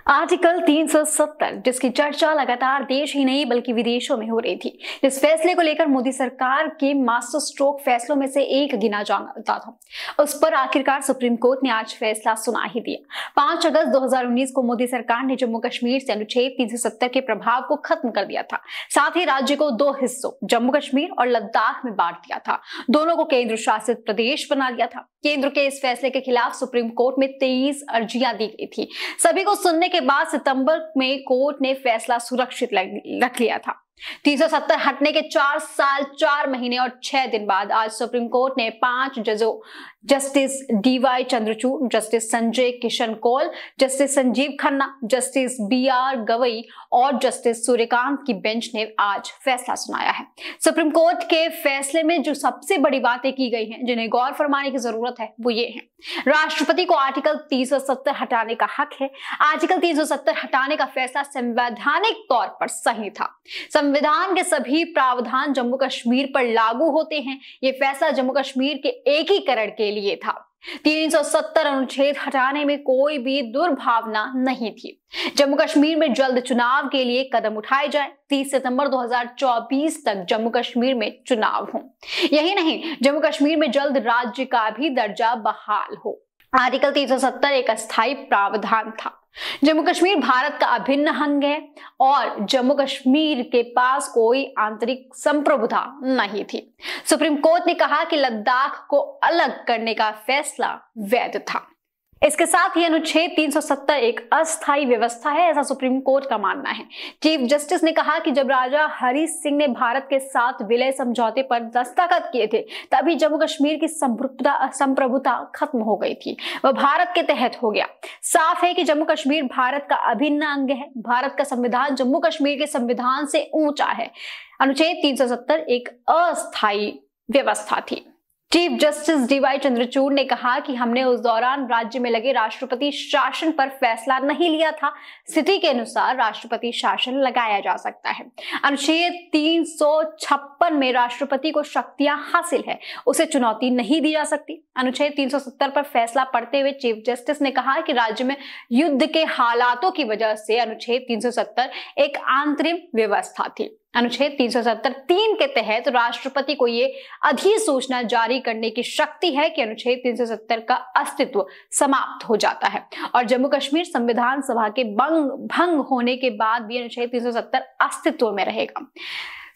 Article 370 जिसकी चर्चा लगातार देश ही नहीं बल्कि विदेशों में हो रही थी। इस फैसले को लेकर मोदी सरकार के मास्टर स्ट्रोक फैसलों में से एक गिना जाता था। उस पर आखिरकार सुप्रीम कोर्ट ने आज फैसला सुना ही दिया। 5 अगस्त 2019 को मोदी सरकार ने जम्मू कश्मीर से अनुच्छेद 370 के प्रभाव को खत्म कर दिया था। साथ ही राज्य को 2 हिस्सों जम्मू कश्मीर और लद्दाख में बांट दिया था। दोनों को केंद्र शासित प्रदेश बना दिया था। केंद्र के इस फैसले के खिलाफ सुप्रीम कोर्ट में 23 अर्जियां दी गई थी। सभी को सुनने के बाद सितंबर में कोर्ट ने फैसला सुरक्षित रख लिया था। 370 हटने के 4 साल 4 महीने और 6 दिन बाद आज सुप्रीम कोर्ट ने 5 जजों justice DY Chandrachud, justice Sanjay Kishan Kaul, justice Sanjiv Khanna, justice BR Gavai और जस्टिस सूर्यकांत की बेंच ने आज फैसला सुनाया है। सुप्रीम कोर्ट के फैसले में जो सबसे बड़ी बातें की गई हैं, जिन्हें गौर फरमाने की जरूरत है, वो ये है। राष्ट्रपति को आर्टिकल 370 हटाने का हक है। आर्टिकल 370 हटाने का फैसला संवैधानिक तौर पर सही था। संविधान के सभी प्रावधान जम्मू कश्मीर पर लागू होते हैं। ये फैसला जम्मू कश्मीर के एकीकरण के लिए था। 370 अनुच्छेद हटाने में कोई भी दुर्भावना नहीं थी। जम्मू कश्मीर में जल्द चुनाव के लिए कदम उठाए जाए। 30 सितंबर 2024 तक जम्मू कश्मीर में चुनाव हो। यही नहीं, जम्मू कश्मीर में जल्द राज्य का भी दर्जा बहाल हो। आर्टिकल 370 एक अस्थायी प्रावधान था। जम्मू कश्मीर भारत का अभिन्न अंग है और जम्मू कश्मीर के पास कोई आंतरिक संप्रभुता नहीं थी। सुप्रीम कोर्ट ने कहा कि लद्दाख को अलग करने का फैसला वैध था। इसके साथ ही अनुच्छेद 370 एक अस्थायी व्यवस्था है, ऐसा सुप्रीम कोर्ट का मानना है। चीफ जस्टिस ने कहा कि जब राजा हरि सिंह ने भारत के साथ विलय समझौते पर दस्तखत किए थे, तभी जम्मू कश्मीर की संप्रभुता खत्म हो गई थी। वह भारत के तहत हो गया। साफ है कि जम्मू कश्मीर भारत का अभिन्न अंग है। भारत का संविधान जम्मू कश्मीर के संविधान से ऊंचा है। अनुच्छेद 370 एक अस्थायी व्यवस्था थी। चीफ जस्टिस DY चंद्रचूड़ ने कहा कि हमने उस दौरान राज्य में लगे राष्ट्रपति शासन पर फैसला नहीं लिया था। स्थिति के अनुसार राष्ट्रपति शासन लगाया जा सकता है। अनुच्छेद 356 में राष्ट्रपति को शक्तियां हासिल है, उसे चुनौती नहीं दी जा सकती। अनुच्छेद 370 पर फैसला पढ़ते हुए चीफ जस्टिस ने कहा कि राज्य में युद्ध के हालातों की वजह से अनुच्छेद 370 एक आंतरिक व्यवस्था थी। अनुच्छेद 370(3) के तहत राष्ट्रपति को ये अधिसूचना जारी करने की शक्ति है कि अनुच्छेद 370 का अस्तित्व समाप्त हो जाता है और जम्मू कश्मीर संविधान सभा के भंग होने के बाद भी अनुच्छेद 370 अस्तित्व में रहेगा।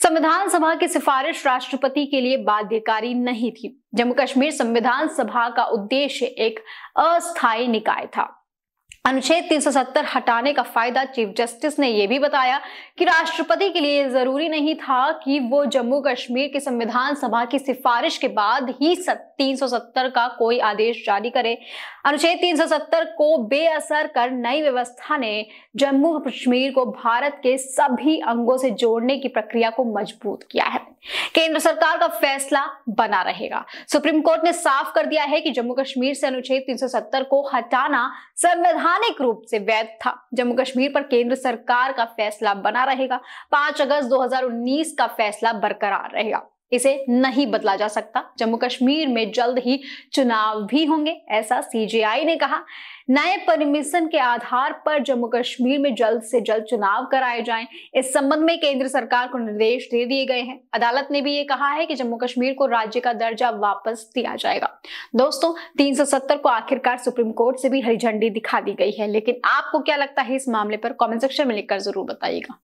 संविधान सभा की सिफारिश राष्ट्रपति के लिए बाध्यकारी नहीं थी। जम्मू कश्मीर संविधान सभा का उद्देश्य एक अस्थायी निकाय था। अनुच्छेद 370 हटाने का फायदा चीफ जस्टिस ने यह भी बताया कि राष्ट्रपति के लिए जरूरी नहीं था कि वो जम्मू कश्मीर की संविधान सभा की सिफारिश के बाद ही 370 का कोई आदेश जारी करे। अनुच्छेद 370 को बेअसर कर नई व्यवस्था ने जम्मू कश्मीर को भारत के सभी अंगों से जोड़ने की प्रक्रिया को मजबूत किया है। केंद्र सरकार का फैसला बना रहेगा। सुप्रीम कोर्ट ने साफ कर दिया है कि जम्मू कश्मीर से अनुच्छेद 370 को हटाना संवैधानिक रूप से वैध था। जम्मू कश्मीर पर केंद्र सरकार का फैसला बना रहेगा। 5 अगस्त 2019 का फैसला बरकरार रहेगा, इसे नहीं बदला जा सकता। जम्मू कश्मीर में जल्द ही चुनाव भी होंगे, ऐसा CJI ने कहा। नए परमिशन के आधार पर जम्मू कश्मीर में जल्द से जल्द चुनाव कराए जाएं। इस संबंध में केंद्र सरकार को निर्देश दे दिए गए हैं। अदालत ने भी ये कहा है कि जम्मू कश्मीर को राज्य का दर्जा वापस दिया जाएगा। दोस्तों, 370 को आखिरकार सुप्रीम कोर्ट से भी हरी झंडी दिखा दी गई है, लेकिन आपको क्या लगता है इस मामले पर? कमेंट सेक्शन में लिखकर जरूर बताइएगा।